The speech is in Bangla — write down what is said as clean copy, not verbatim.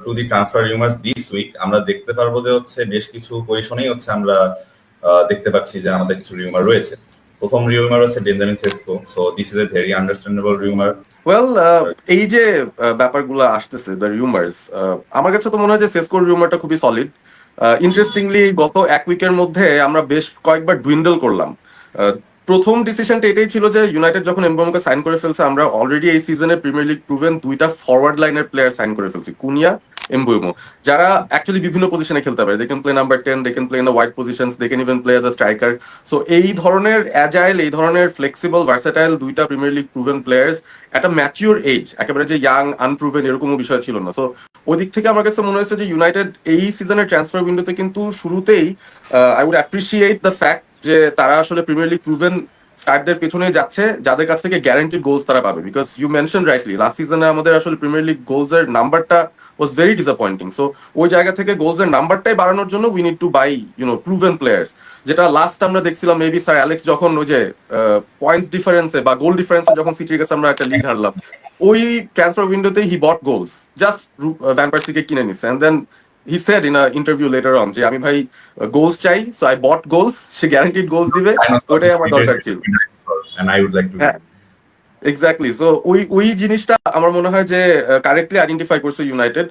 Two the transfer rumours this week আমরা দেখতে পারবো যে হচ্ছে বেশ কিছু পজিশনেই হচ্ছে আমরা দেখতে পাচ্ছি যে আমাদের কিছু রিউমার রয়েছে। প্রথম রিউমার হচ্ছে Benjamin Sesko, so this is a very understandable rumour. Well, এই যে ব্যাপারগুলো আসতেছে, দ্য রিউমার্স, আমার কাছে তো মনে হয় যে সেসকোর রিউমারটা খুবই সলিড। ইন্টারেস্টিংলি গত এক উইকের মধ্যে আমরা বেশ কয়েকবার ডুইন্ডল করলাম। প্রথম ডিসিশনটা এটাই ছিল যে ইউনাইটেড যখন এমবামকে সাইন করে ফেলছে, আমরা অলরেডি এই সিজনে প্রিমিয়ার লিগ প্রুভেন দুইটা ফরওয়ার্ড লাইনের প্লেয়ার সাইন করে ফেলছি, কুনিয়া, এমবুয়েমো, যারা অ্যাকচুয়ালি বিভিন্ন পজিশনে খেলতে পারে। They can play number 10, they can play in the wide positions, they can even play as a striker. So এই ধরনের অ্যাজাইল, এই ধরনের ফ্লেক্সিবল, ভার্সেটাইল দুইটা প্রিমিয়ার লিগ প্রুভেন প্লেয়ার্স একটা ম্যাচিওর এজ, একেবারে যে ইয়াং আনপ্রুভেন এরকমও বিষয় ছিল না। সো ওই দিক থেকে আমার কাছে মনে হয়েছে যে ইউনাইটেড এই সিজনের ট্রান্সফার উইন্ডোতে কিন্তু শুরুতেই I would appreciate the fact যে তারা আসলে প্রিমিয়ার লিগ প্রুভেন স্টারদের পেছনে যাচ্ছে, যাদের কাছ থেকে গ্যারান্টিড গোলস তারা পাবে। Because you mention rightly, last সিজনে আমাদের আসলে প্রিমিয়ার লিগ গোলস এর নাম্বারটা ওয়াজ ভেরি ডিসঅ্যাপয়েন্টিং। সো ওই জায়গা থেকে গোলস এর নাম্বারটাই বাড়ানোর জন্য we need to buy proven players. যেটা লাস্ট আমরা দেখছিলাম মেবি স্যার অ্যালেক্স যখন ওই যে পয়েন্টস ডিফারেন্সে বা গোল ডিফারেন্সে যখন সিটির কাছে আমরা একটা লিগ হারলাম, ওই ট্রান্সফার উইন্ডোতেই he bought goals, just Van পার্সিকে কিনে নিচ্ছে। And then he said in a interview later on যে আমি ভাই গোলস চাই, সো আই বট গোলস, সে গ্যারান্টিড গোলস দিবে, ওটাই আমার দরকার ছিল। And I would like to হ্যাঁ, এক্স্যাক্টলি। সো ওই ওই জিনিসটা আমার মনে হয় যে কারেক্টলি আইডেন্টিফাই করছে ইউনাইটেড।